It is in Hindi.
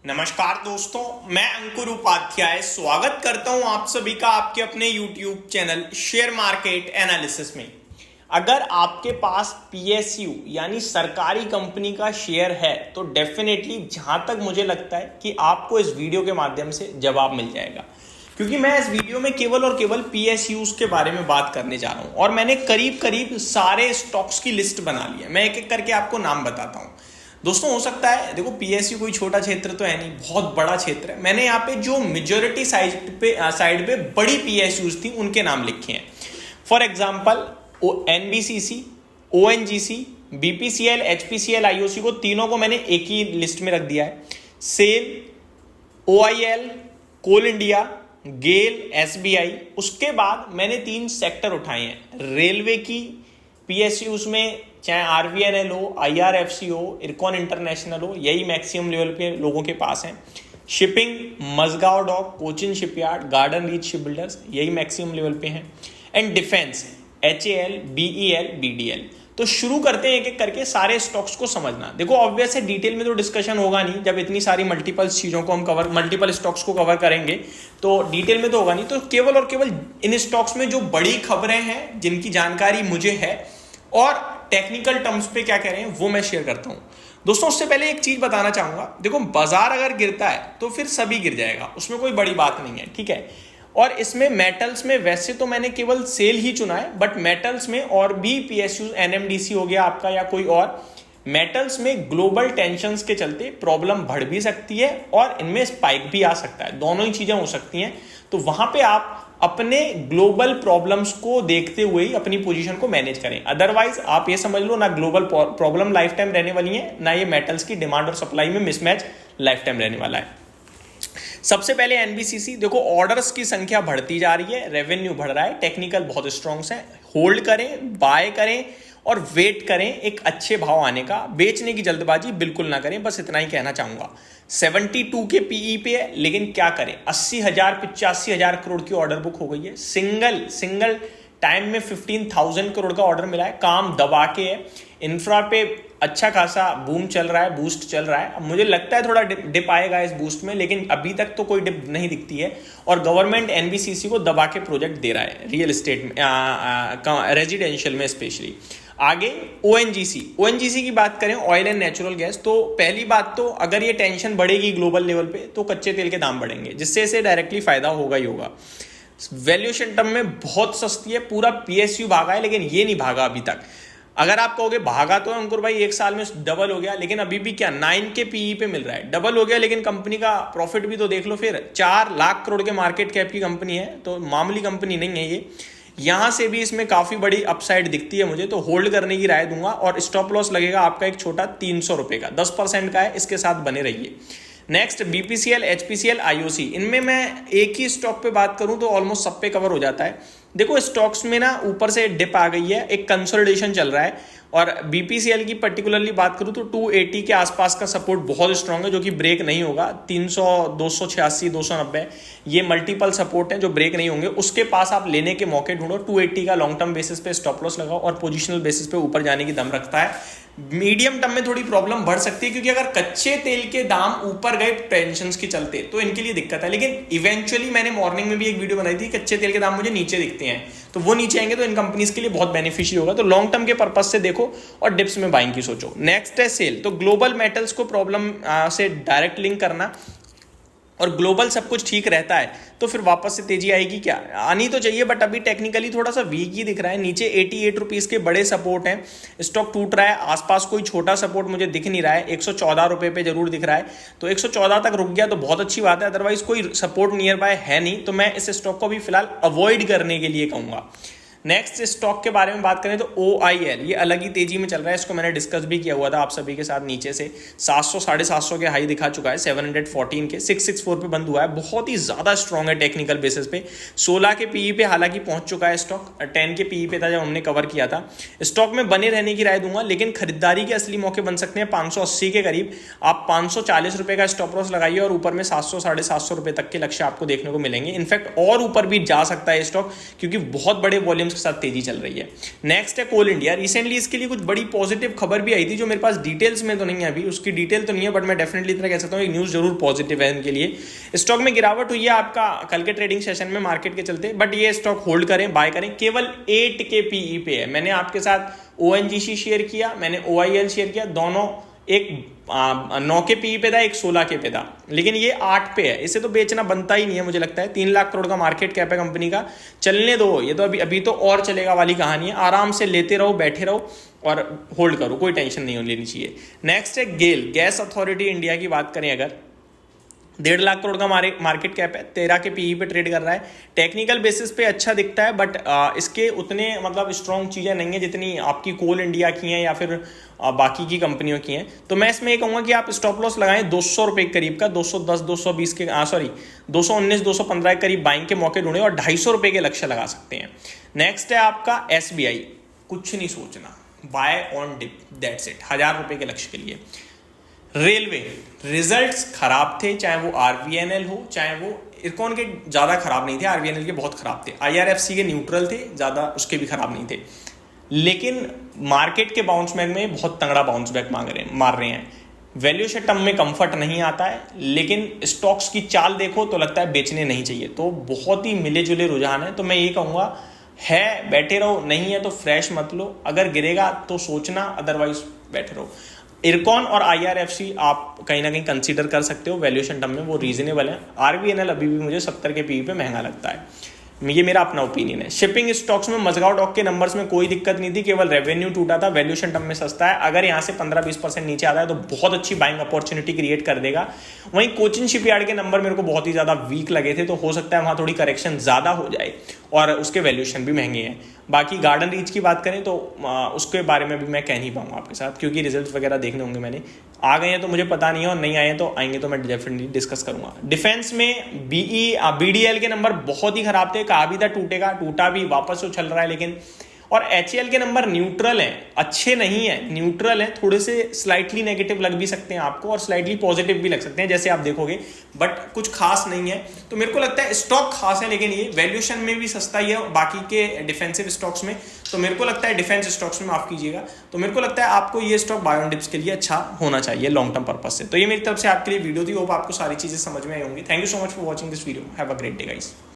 नमस्कार दोस्तों, मैं अंकुर उपाध्याय स्वागत करता हूं आप सभी का आपके अपने YouTube channel share market analysis में। अगर आपके पास PSU यानी सरकारी कंपनी का शेयर है तो डेफिनेटली जहां तक मुझे लगता है कि आपको इस वीडियो के माध्यम से जवाब मिल जाएगा, क्योंकि मैं इस वीडियो में केवल और केवल PSUs के बारे में बात करने जा रहा हूं और मैंने करीब करीब सारे स्टॉक्स की लिस्ट बना ली है। मैं एक एक करके आपको नाम बताता हूं। दोस्तों, हो सकता है, देखो PSU कोई छोटा क्षेत्र तो है नहीं, बहुत बड़ा क्षेत्र है। मैंने यहाँ पे जो मेजोरिटी साइड पे बड़ी PSUs थी उनके नाम लिखे हैं। For example NBCC, ONGC, BPCL, HPCL, IOC को तीनों को मैंने एक ही लिस्ट में रख दिया है। सेल, OIL, कोल इंडिया, गेल, SBI। उसके बाद मैंने 3 सेक्टर उठाए हैं। रेलवे की PSUs में चाहे RVNL हो, IRFC हो, इरकॉन इंटरनेशनल हो, यही मैक्सिमम लेवल पे लोगों के पास है। Shipping, Mazagon dock, Cochin shipyard, Garden Reach ship builders, यही मैक्सिमम लेवल पे हैं। And defence, HAL, BEL, BDL। तो शुरू करते हैं एक एक करके सारे स्टॉक्स को समझना। देखो, ऑब्वियस है डिटेल में तो डिस्कशन होगा नहीं, जब इतनी सारी मल्टीपल चीजों को हम मल्टीपल स्टॉक्स को कवर करेंगे तो डिटेल में तो होगा नहीं। तो केवल और केवल इन स्टॉक्स में जो बड़ी खबरें हैं, जिनकी जानकारी मुझे है और टेक्निकल टर्म्स पे क्या कह रहे हैं वो मैं शेयर करता हूं। दोस्तों, उससे पहले एक चीज बताना चाहूंगा। देखो, बाजार अगर गिरता है तो फिर सभी गिर जाएगा, उसमें कोई बड़ी बात नहीं है, ठीक है। और इसमें मेटल्स में वैसे तो मैंने केवल सेल ही चुना है, बट मेटल्स में और भी PSU, NMDC हो गया आपका या कोई और, मेटल्स में ग्लोबल टेंशंस के चलते प्रॉब्लम बढ़ भी सकती है और इनमें स्पाइक भी आ सकता है। दोनों ही चीजें हो सकती हैं। तो वहां पे आप अपने ग्लोबल प्रॉब्लम्स को देखते हुए ही अपनी पोजीशन को मैनेज करें। अदरवाइज आप ये समझ लो, ना ग्लोबल प्रॉब्लम लाइफ टाइम रहने वाली है, ना ये मेटल्स की डिमांड और सप्लाई में मिसमैच लाइफ टाइम रहने वाला है। सबसे पहले NBCC। देखो, ऑर्डर्स की संख्या बढ़ती जा रही है, रेवेन्यू बढ़ रहा है, टेक्निकल बहुत स्ट्रॉन्ग है। होल्ड करें, बाय करें और वेट करें एक अच्छे भाव आने का। बेचने की जल्दबाजी बिल्कुल ना करें, बस इतना ही कहना चाहूंगा। 72 के PE पे है, लेकिन क्या करें, 80,000 85,000 करोड़ की ऑर्डर बुक हो गई है। सिंगल टाइम में 15,000 करोड़ का ऑर्डर मिला है। काम दबा के है। इंफ्रा पे अच्छा खासा बूम चल रहा है, बूस्ट चल रहा है। अब मुझे लगता है थोड़ा डिप आएगा इस बूस्ट में, लेकिन अभी तक तो कोई डिप नहीं दिखती है। और गवर्नमेंट NBCC को दबा के प्रोजेक्ट दे रहा है रियल एस्टेट में, रेजिडेंशियल में स्पेशली। आगे ONGC की बात करें, ऑयल एंड नेचुरल गैस। तो पहली बात तो अगर ये टेंशन बढ़ेगी ग्लोबल लेवल पे तो कच्चे तेल के दाम बढ़ेंगे, जिससे इसे डायरेक्टली फायदा होगा ही होगा। वैल्यूएशन टर्म में बहुत सस्ती है, पूरा PSU भागा है, लेकिन ये नहीं भागा अभी तक। अगर आप कहोगे भागा तो अंकुर भाई एक साल में डबल हो गया, लेकिन अभी भी क्या 9 के PE पे मिल रहा है। डबल हो गया, लेकिन कंपनी का प्रॉफिट भी तो देख लो फिर। 4 लाख करोड़ के मार्केट कैप की कंपनी है, तो मामूली कंपनी नहीं है ये। यहां से भी इसमें काफी बड़ी अपसाइड दिखती है मुझे, तो होल्ड करने की राय दूंगा। और स्टॉप लॉस लगेगा आपका एक छोटा 300 रुपए का, 10% का है, इसके साथ बने रहिए। Next BPCL, HPCL, IOC। इनमें मैं एक ही स्टॉक पे बात करूं तो ऑलमोस्ट सब पे कवर हो जाता है। देखो, स्टॉक्स में ना ऊपर से डिप आ गई है, एक कंसोलिडेशन चल रहा है। और BPCL की पर्टिकुलरली बात करूं तो 280 के आसपास का सपोर्ट बहुत स्ट्रांग है, जो कि ब्रेक नहीं होगा। 300, 286, 290 ये मल्टीपल सपोर्ट है जो ब्रेक नहीं होंगे। उसके पास आप लेने के मौके ढूंढो। 280 का लॉन्ग टर्म बेसिस पे स्टॉप लॉस लगाओ और पोजिशनल बेसिस पे ऊपर जाने की दम रखता है। मीडियम टर्म में थोड़ी प्रॉब्लम बढ़ सकती है, क्योंकि अगर कच्चे तेल के दाम ऊपर गए टेंशंस के चलते तो इनके लिए दिक्कत है। लेकिन इवेंचुअली मैंने मॉर्निंग में भी एक वीडियो बनाई थी, कच्चे तेल के दाम मुझे नीचे दिखते हैं, तो वो नीचे आएंगे तो इन कंपनीज के लिए बहुत बेनिफिशियल होगा। तो लॉन्ग टर्म के पर्पज से देखो और डिप्स में बाइंग की सोचो। नेक्स्ट है सेल। तो ग्लोबल मेटल्स को प्रॉब्लम से डायरेक्ट लिंक करना, और ग्लोबल सब कुछ ठीक रहता है तो फिर वापस से तेजी आएगी, क्या आनी तो चाहिए, बट अभी टेक्निकली थोड़ा सा वीक ही दिख रहा है। नीचे 88 रुपीज के बड़े सपोर्ट हैं, स्टॉक टूट रहा है। आसपास कोई छोटा सपोर्ट मुझे दिख नहीं रहा है। 114 रुपए पे जरूर दिख रहा है, तो 114 तक रुक गया तो बहुत अच्छी बात है। अदरवाइज कोई सपोर्ट नियर बाय है नहीं, तो मैं इस स्टॉक को भी फिलहाल अवॉइड करने के लिए कहूंगा। नेक्स्ट स्टॉक के बारे में बात करें तो OIL, ये अलग ही तेजी में चल रहा है। इसको मैंने डिस्कस भी किया हुआ था आप सभी के साथ। नीचे से 700 750 के हाई दिखा चुका है, 714 के 664 पे बंद हुआ है। बहुत ही ज्यादा स्ट्रॉन्ग है टेक्निकल बेसिस पे। 16 के PE पे हालांकि पहुंच चुका है स्टॉक, 10 के PE पे था जब हमने कवर किया था। स्टॉक में बने रहने की राय दूंगा, लेकिन खरीदारी के असली मौके बन सकते हैं 580 के करीब। आप 540 रुपए का स्टॉप लॉस लगाइए और ऊपर में 700 750 रुपए तक के लक्ष्य आपको देखने को मिलेंगे। इनफैक्ट और ऊपर भी जा सकता है स्टॉक, क्योंकि बहुत बड़े वॉल्यूम्स के साथ तेजी चल रही है। नेक्स्ट है कोल इंडिया। रिसेंटली इसके लिए कुछ बड़ी पॉजिटिव खबर भी आई थी जो मेरे पास डिटेल्स में तो नहीं है, अभी उसकी डिटेल तो नहीं है, बट मैं डेफिनेटली इतना कह सकता हूँ एक न्यूज़ जरूर पॉजिटिव है इनके लिए। स्टॉक में गिरावट हुई है आपका कल के ट्रेडिंग सेशन में मार्केट के चलते, बट ये स्टॉक होल्ड करें, बाय करें। केवल 8 के पीई पे है। मैंने आपके साथ ONGC शेयर किया, मैंने OIL शेयर किया, दोनों एक 9 के पी पे था, एक 16 के पे था, लेकिन ये 8 पे है। इसे तो बेचना बनता ही नहीं है मुझे लगता है। 3 लाख करोड़ का मार्केट कैप है कंपनी का, चलने दो, ये तो अभी तो और चलेगा वाली कहानी है। आराम से लेते रहो, बैठे रहो और होल्ड करो, कोई टेंशन नहीं लेनी चाहिए। नेक्स्ट है गेल, गैस अथॉरिटी इंडिया की बात करें अगर, 1.5 लाख करोड़ का मार्केट कैप है, 13 के पीई पे ट्रेड कर रहा है। टेक्निकल बेसिस पे अच्छा दिखता है, बट इसके उतने मतलब स्ट्रॉन्ग चीज़ें नहीं है जितनी आपकी कोल इंडिया की हैं या फिर बाकी की कंपनियों की हैं। तो मैं इसमें ये कहूँगा कि आप स्टॉप लॉस लगाएं 200 रुपये के करीब का, 210 220 के 219 215 के करीब बाइंग के मौके ढूंढे और 250 रुपये के लक्ष्य लगा सकते हैं। नेक्स्ट है आपका SBI, कुछ नहीं सोचना, buy on dip, that's it, 1000 रुपये के लक्ष्य के लिए। रेलवे, रिजल्ट्स खराब थे, चाहे वो RVNL हो चाहे वो इरकॉन के, ज़्यादा खराब नहीं थे, RVNL के बहुत खराब थे, IRFC के न्यूट्रल थे, ज़्यादा उसके भी खराब नहीं थे, लेकिन मार्केट के बाउंस बैक में बहुत तगड़ा बाउंस बैक मार रहे हैं। वैल्यूएशन टर्म में कंफर्ट नहीं आता है, लेकिन स्टॉक्स की चाल देखो तो लगता है बेचने नहीं चाहिए। तो बहुत ही मिले जुले रुझान है, तो मैं ये कहूँगा है बैठे रहो, नहीं है तो फ्रेश मत लो, अगर गिरेगा तो सोचना, अदरवाइज बैठे रहो। इरकॉन और IRFC आप कहीं ना कहीं कंसीडर कर सकते हो, वैल्यूएशन टर्म में वो रीजनेबल है। RVNL अभी भी मुझे 70 के पीई पे महंगा लगता है, ये मेरा अपना ओपिनियन है। शिपिंग स्टॉक्स में मजगांव डॉक के नंबर्स में कोई दिक्कत नहीं थी, केवल रेवेन्यू टूटा था, वैल्यूएशन टर्म में सस्ता है। अगर यहाँ से 15-20% नीचे आता है तो बहुत अच्छी बाइंग अपॉर्चुनिटी क्रिएट कर देगा। वहीं कोचिन शिपयार्ड के नंबर मेरे को बहुत ही ज़्यादा वीक लगे थे, तो हो सकता है वहाँ थोड़ी करेक्शन ज़्यादा हो जाए और उसके वैल्यूएशन भी महंगे हैं। बाकी गार्डन रीच की बात करें तो उसके बारे में भी मैं कह नहीं पाऊंगा आपके साथ, क्योंकि रिजल्ट्स वगैरह देखने होंगे, मैंने आ गए हैं तो मुझे पता नहीं है, और नहीं आए हैं तो आएंगे तो मैं डेफिनेटली डिस्कस करूंगा। डिफेंस में BDL के नंबर बहुत ही खराब थे, कहा भी था टूटेगा, टूटा भी, वापस उछल रहा है, लेकिन और HAL के नंबर न्यूट्रल हैं, अच्छे नहीं है, न्यूट्रल है, थोड़े से स्लाइटली नेगेटिव लग भी सकते हैं आपको और स्लाइटली पॉजिटिव भी लग सकते हैं, जैसे आप देखोगे, बट कुछ खास नहीं है। तो मेरे को लगता है स्टॉक खास है, लेकिन ये वैल्यूएशन में भी सस्ता ही है बाकी के डिफेंसिव स्टॉक्स में। तो मेरे को लगता है डिफेंस स्टॉक्स में माफ कीजिएगा, तो मेरे को लगता है आपको ये स्टॉक बाय ऑन डिप्स के लिए अच्छा होना चाहिए लॉन्ग टर्म पर्पज से। तो ये मेरी तरफ से आपके लिए वीडियो थी, होप आपको सारी चीजें समझ में आई होंगी। Thank you so much for watching this video, have a great day guys.